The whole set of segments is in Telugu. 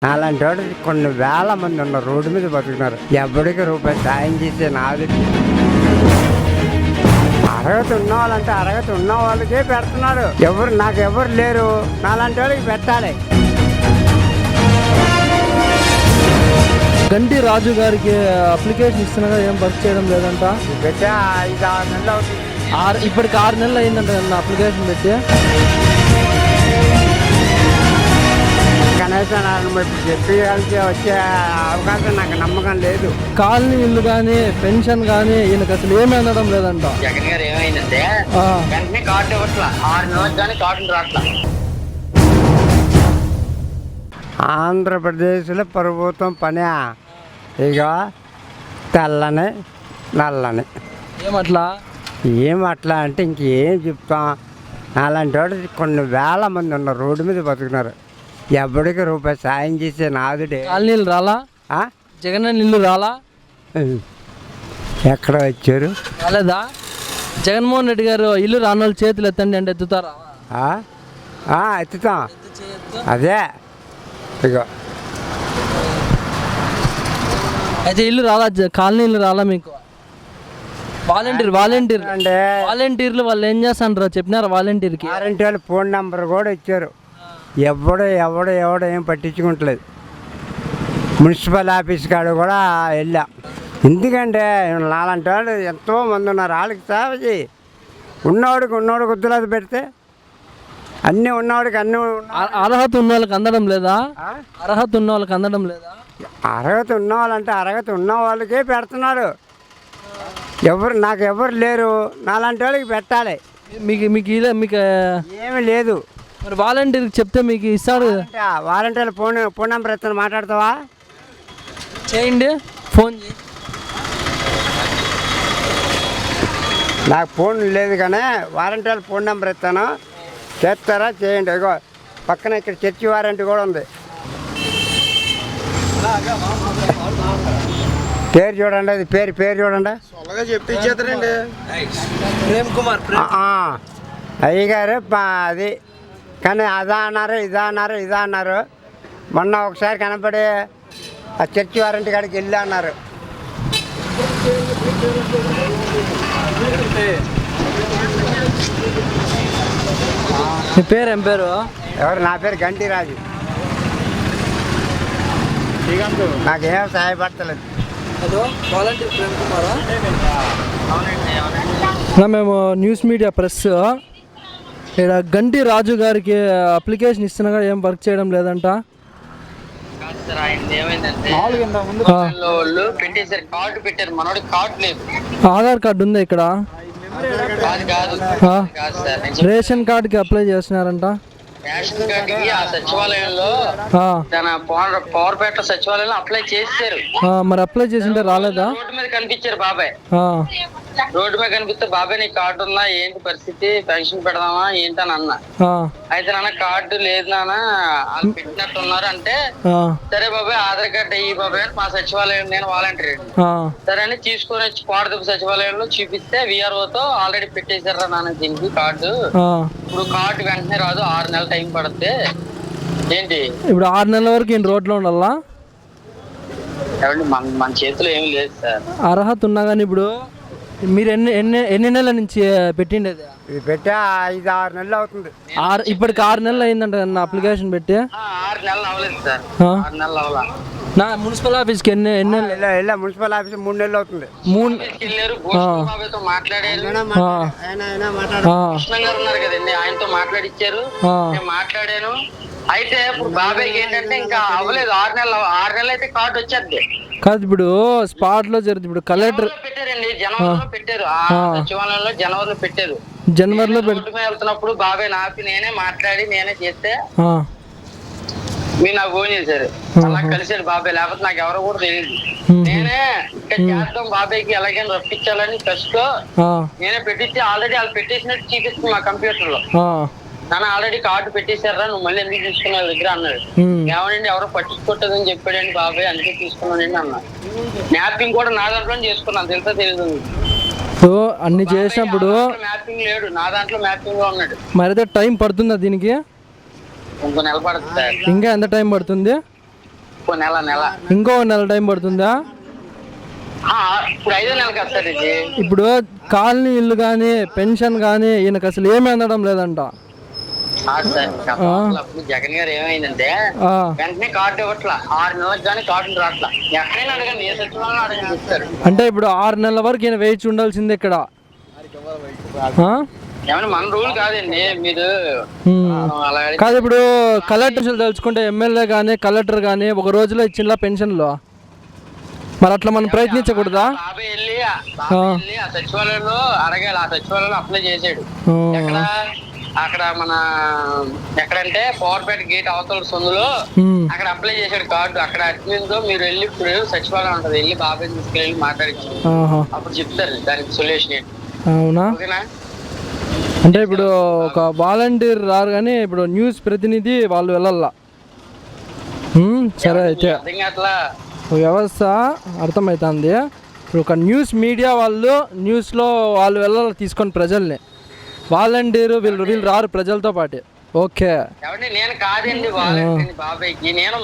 అలాంటి వాడు కొన్ని వేల మంది ఉన్నారు, రోడ్డు మీద బతుకున్నారు. ఎవరికి రూపాయి సాయం చేసే నాది. అర్హత ఉన్న వాళ్ళంటే అర్హత ఉన్న వాళ్ళకే పెడుతున్నారు. నాకు ఎవరు లేరు, నాలాంటి వాళ్ళకి పెట్టాలి. గంటి రాజు గారికి అప్లికేషన్ ఇస్తున్నా ఏం వర్క్ చేయడం లేదంట. పెట్టే 5-6 నెలలు అవుతుంది. ఇప్పటికి 6 నెలలు అయిందంట అప్లికేషన్ పెట్టి. కనీసం ఇప్పుడు చెప్పి వచ్చే అవకాశం నాకు నమ్మకం లేదు. కాలనీ ఇల్లు కానీ పెన్షన్ కానీ ఈయనకు అసలు ఏమీ అందడం లేదంట. జగన్ గారు ఏమైందంటే వెంటనే కార్డు ఇవ్వట్లా, 6 నెలలకు కానీ కార్డులు రావట్లా. ఆంధ్రప్రదేశ్లో ప్రభుత్వం పని ఇక తెల్లని నల్లని. ఏమట్లా అంటే ఇంకేం చెప్తాం. అలాంటి వాడు కొన్ని వేల మంది ఉన్నారు, రోడ్డు మీద బతుకున్నారు. ఎవరికి రూపాయి సాయం చేసే నాదుడే. కాలనీలు రాలా, జగన్ ఇల్లు రాలా, ఎక్కడ వచ్చారు రాలేదా? జగన్మోహన్ రెడ్డి గారు ఇల్లు రాని వాళ్ళు చేతులు ఎత్తండి అంటే ఎత్తుతారా? ఎత్తుతాం. అదే ఇక అయితే ఇల్లు రాలా, కాలనీలు రాలా మీకు? వాలంటీర్లు వాళ్ళు ఏం చేస్తాంటారు చెప్పినారా? వాలంటీర్కి వాలంటీర్లు ఫోన్ నెంబర్ కూడా ఇచ్చారు. ఎవడో ఏం పట్టించుకుంటలేదు. మున్సిపల్ ఆఫీస్ కాడ కూడా వెళ్ళా. ఎందుకంటే నాలాంటి వాళ్ళు ఎంతోమంది ఉన్నారు. వాళ్ళకి సేవ చేయి. ఉన్నవాడికి వద్దులేదు పెడితే అన్నీ ఉన్నవాడికి అన్నీ. అర్హత ఉన్న వాళ్ళకి అందడం లేదా? అర్హత ఉన్న వాళ్ళకి అందడం లేదా? అర్హత ఉన్న వాళ్ళంటే అర్హత ఉన్న వాళ్ళకే పెడుతున్నారు. నాకు ఎవరు లేరు, నాలాంటి వాళ్ళకి పెట్టాలి. మీకు ఏమీ లేదు. మరి వాలంటీర్కి చెప్తే మీకు ఇస్తాడు. వాలంటీర్లు ఫోన్ నెంబర్ ఇస్తాను, మాట్లాడతావా? చేయండి, ఫోన్ చేయి. నాకు ఫోన్ లేదు కానీ వాలంటీర్లు ఫోన్ నెంబర్ ఇస్తాను, చేస్తారా? చేయండి. ఇగో పక్కన ఇక్కడ చర్చి వారంటీ కూడా ఉంది. పేరు చూడండి, అది పేరు చూడండి. ప్రేమ్ కుమార్ అయ్యగారు అది. కానీ ఇదా అన్నారు. మొన్న ఒకసారి కనపడి ఆ చర్చి వారంటీ కాడికి వెళ్ళి అన్నారు. మీ పేరు ఏం పేరు? ఎవరు? నా పేరు గంటి రాజు. నాకేం సహాయపడతలేదు. వాలంటీర్ ప్రేమ్ కుమారా? మేము న్యూస్ మీడియా ప్రెస్ ఇక్కడ గంటి రాజు గారికి అప్లికేషన్ ఇస్తున్నా ఏం వర్క్ చేయడం లేదంట. ఆధార్ కార్డు ఉందా ఇక్కడ? రేషన్ కార్డుకి అప్లై చేస్తున్నారంట. రేషన్ కార్డుకి ఆ సచివాలయంలో తన పవర్పేట సచివాలయంలో అప్లై చేశారు. మరి అప్లై చేసింటే రాలేదా? రోడ్డు మీద కనిపించారు బాబాయ్. రోడ్డు మీద కనిపిస్తే బాబాయ్ నీ కార్డు ఉందా, ఏంటి పరిస్థితి, పెన్షన్ పెడదామా ఏంటని అన్న. అయితే నాన్న కార్డు లేదు నాన్న, వాళ్ళు పెట్టినట్టు ఉన్నారు అంటే, సరే బాబాయ్ ఆధార్ కార్డు అయ్యి బాబాయ్ మా సచివాలయం, నేను వాలంటీర్ సరే అని తీసుకొని వచ్చి కోడదెబ్బ సచివాలయంలో చూపిస్తే విఆర్ఓతో ఆల్రెడీ పెట్టేశారా నాన్న దీనికి కార్డు, ఇప్పుడు కార్డు వెంటనే రాదు, 6 నెలలు టైం పడుతుంది. ఏంటి ఇప్పుడు 6 నెలల వరకు ఈయన రోడ్లో ఉండాలా? మన చేతిలో ఏమి లేదు సార్. అర్హత ఉన్నా కానీ ఇప్పుడు మీరు ఎన్ని నెలల నుంచి పెట్టిండేది? ఇది పెట్టా 5-6 నెలలు అవుతుంది. ఇప్పటికి 6 నెలలు అయిందంట అప్లికేషన్ పెట్టి. 6 నెలలు అవ్వలేదు సార్. 6 నెలలు అవ్వాలా? నా మున్సిపల్ ఆఫీస్కి ఎన్ని మున్సిపల్ ఆఫీస్ 3 నెలలు అవుతుంది. మాట్లాడారు, కృష్ణ గారు ఉన్నారు కదండి, ఆయనతో మాట్లాడిచ్చారు, నేను మాట్లాడాను. అయితే ఇప్పుడు బాబాయ్కి ఏంటంటే ఇంకా అవ్వలేదు, 6 నెలలు అయితే కార్డు వచ్చేది కాదు. ఇప్పుడు స్పాట్ లో జరుగుతుంది. ఇప్పుడు కలెక్టర్ పెట్టారండి, జనవరిలో పెట్టారు, సచివాలయంలో జనవరిలో పెట్టారు. జనవరిలో వెళ్తున్నప్పుడు బాబాయ్ నాపి నేనే మాట్లాడి నేనే చేస్తే మీరు నాకు ఫోన్ చేశారు. అలా కలిసాడు బాబాయ్, లేకపోతే నాకు ఎవరో కూడా తెలియదు. నేనే ఇక్కడ చేద్దాం బాబాయ్కి ఎలాగైనా రప్పించాలని ఫస్ట్ నేనే పెట్టించి ఆల్రెడీ వాళ్ళు పెట్టేసినట్టు చూపిస్తుంది మా కంప్యూటర్ లో. నాన్న ఆల్రెడీ కార్డు పెట్టేశారా, నువ్వు మళ్ళీ ఎందుకు తీసుకున్నావు దగ్గర అన్నాడు. ఏమనండి ఎవరో పట్టించుకోవట్లేదని చెప్పాడండి బాబాయ్, అందుకే తీసుకున్నానండి అన్నా. మ్యాపింగ్ కూడా నా దాంట్లో చేసుకున్నాను, తెలుసా తెలియదు. అన్ని చేసినప్పుడు మ్యాపింగ్ లేడు, నా దాంట్లో మ్యాపింగ్ లో ఉన్నాడు. మరి టైం పడుతుందా దీనికి? ఇంకో నెల పడుతుంది. ఇంకా ఎంత టైం పడుతుంది? ఇంకో నెల ఇంకో నెల టైం పడుతుందా? ఇప్పుడు 5వ నెల కదా సార్ ఇది. ఇప్పుడు కాలనీ ఇల్లు కానీ పెన్షన్ కానీ ఈయనకు అసలు ఏమీ అందడం లేదంట. అప్పుడు జగన్ గారు ఏమైందంటే వెంటనే కార్డు ఇవ్వట్లా, 6 నెలలకు కానీ కార్డులు రావట్లా. ఎక్కడైనా అడగండి, ఏ సచివాలయం అడగని చెప్తారు. అంటే ఇప్పుడు 6 నెలల వరకు ఈయన వేచి ఉండాల్సింది ఇక్కడ. ఏమైనా మన రూల్ కాదండి మీరు కాదు. ఇప్పుడు కలెక్టర్ తెలుసుకుంటే ఎమ్మెల్యే కానీ కలెక్టర్ కానీ ఒక రోజులో ఇచ్చిందా పెన్షన్లో? మరి అట్లా మనం ప్రయత్నించకూడదా? బాబాయ్ వెళ్ళి ఆ సచివాలయంలో అడగాలి. ఆ సచివాలయంలో అప్లై చేసాడు. అక్కడ మన ఎక్కడంటే పవర్పేట గేట్ అవతల సొందులో అక్కడ అప్లై చేసాడు కార్డు. అక్కడ అడ్మిన్తో మీరు వెళ్ళి ఇప్పుడు సచివాలయం ఉంటుంది, వెళ్ళి బాబాయ్ తీసుకెళ్ళి మాట్లాడించు, అప్పుడు చెప్తారు దానికి సొల్యూషన్ ఏంటి. అవునా? ఓకేనా? అంటే ఇప్పుడు ఒక వాలంటీర్ రారు కానీ ఇప్పుడు న్యూస్ ప్రతినిధి వాళ్ళు వెళ్ళాలా. సరే అయితే అట్లా వ్యవస్థ అర్థమవుతుంది. ఇప్పుడు ఒక న్యూస్ మీడియా వాళ్ళు న్యూస్లో వాళ్ళు వెళ్ళాలి తీసుకొని ప్రజల్ని. వాలంటీరు వీళ్ళు రారు ప్రజలతో పాటు. ఓకే. నేను కాదండి బాబాయ్కి, నేను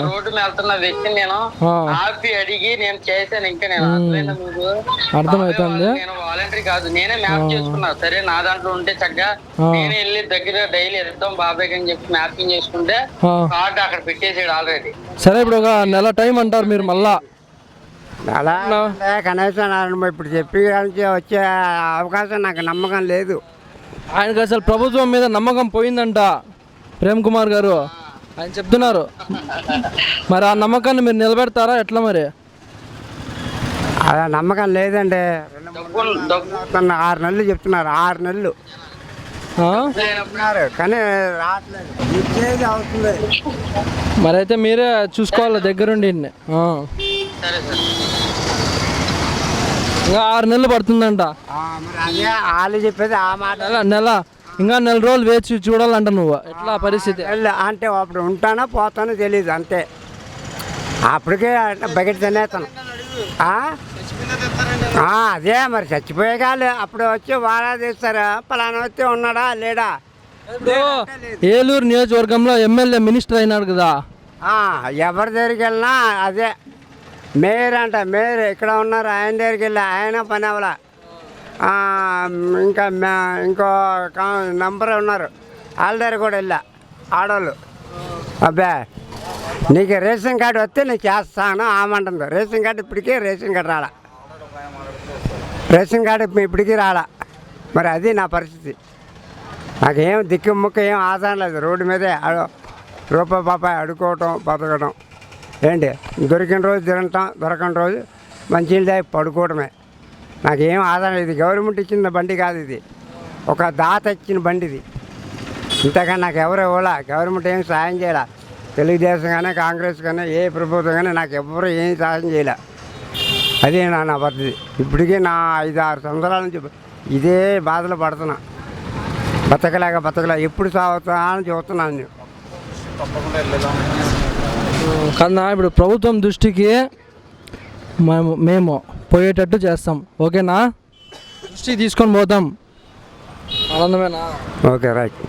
రోడ్డు మీద వెళ్తున్న వ్యక్తిని నేను ఆపి అడిగి నేను చేశాను. ఇంకా నేను అర్థమవుతుంది. నేను వాలంటీర్ కాదు, నేనే మ్యాప్ చేసుకున్నా. సరే నా దాంట్లో ఉంటే చక్కగా నేనే వెళ్ళి దగ్గర డైలీ వెళ్తాం బాబాయ్ అని చెప్పి మ్యాపింగ్ చేసుకుంటే కార్డు అక్కడ పెట్టేసాడు ఆల్రెడీ. సరే ఇప్పుడు ఒక నెల టైం అంటారు మీరు మళ్ళా? అలా కనీసం ఇప్పుడు చెప్పి వచ్చే అవకాశం నాకు నమ్మకం లేదు. ఆయనకు అసలు ప్రభుత్వం మీద నమ్మకం పోయిందంట ప్రేమ్ కుమార్ గారు ఆయన చెప్తున్నారు. మరి ఆ నమ్మకాన్ని మీరు నిలబెడతారా ఎట్లా? మరి అలా నమ్మకం లేదండి. 6 నెలలు చెప్తున్నారు, 6 నెలలు కానీ రావట్లేదు అవుతుంది. మరి అయితే మీరే చూసుకోవాలి దగ్గరుండి. ఇంకా 6 నెలలు పడుతుందంట. వాళ్ళు చెప్పేది ఆ మాట. నెల ఇంకా నెల రోజులు వేచి చూడాలంట. నువ్వు ఎట్లా పరిస్థితి అంటే అప్పుడు ఉంటానో పోతానో తెలియదు అంతే. అప్పటికే బకెట్ తినేస్తాను. అదే మరి చచ్చిపోయే కాదు అప్పుడు వచ్చి వారా తీస్తారా పలానా వచ్చి ఉన్నాడా లేడా. ఇప్పుడు ఏలూరు నియోజకవర్గంలో ఎమ్మెల్యే మినిస్టర్ అయినాడు కదా, ఎవరి దగ్గరికి వెళ్ళినా అదే మేయర్ అంట. మేయర్ ఇక్కడ ఉన్నారు, ఆయన దగ్గరికి వెళ్ళి ఆయన పని అవ్వాల. ఇంకా ఇంకో నంబర్ ఉన్నారు, వాళ్ళ దగ్గర కూడా వెళ్ళా ఆడవాళ్ళు. అబ్బా నీకు రేషన్ కార్డు వస్తే నేను చేస్తాను ఆమంటుంది. రేషన్ కార్డు ఇప్పటికీ రేషన్ కార్డు రాలా, రేషన్ కార్డు ఇప్పటికీ రాలా. మరి అది నా పరిస్థితి. నాకేం దిక్కు ముక్క ఏం ఆధారం లేదు. రోడ్డు మీదే రూపాయి అడుకోవటం బతకడం ఏంటి. దొరికిన రోజు తినటం, దొరకని రోజు మంచినీళ్ళు తాగి పడుకోవడమే. నాకేం ఆధారం. ఇది గవర్నమెంట్ ఇచ్చిన బండి కాదు, ఇది ఒక దాత ఇచ్చిన బండి ఇది. ఇంతకన్నా నాకు ఎవరు ఇవ్వాలా, గవర్నమెంట్ ఏం సాయం చేయాల. తెలుగుదేశం కానీ కాంగ్రెస్ కానీ ఏ ప్రభుత్వం కానీ నాకు ఎవరు ఏం సాయం చేయలే. అదే నా పరిస్థితి. ఇప్పటికీ నా 5-6 సంవత్సరాల నుంచి ఇదే బాధలు పడుతున్నా. బతకలేక ఎప్పుడు సాగుతా అని చూస్తున్నాను. కన్నా ఇప్పుడు ప్రభుత్వం దృష్టికి మేము పోయేటట్టు చేస్తాం. ఓకేనా? దృష్టికి తీసుకొని పోతాం. ఆనందమేనా? Okay right.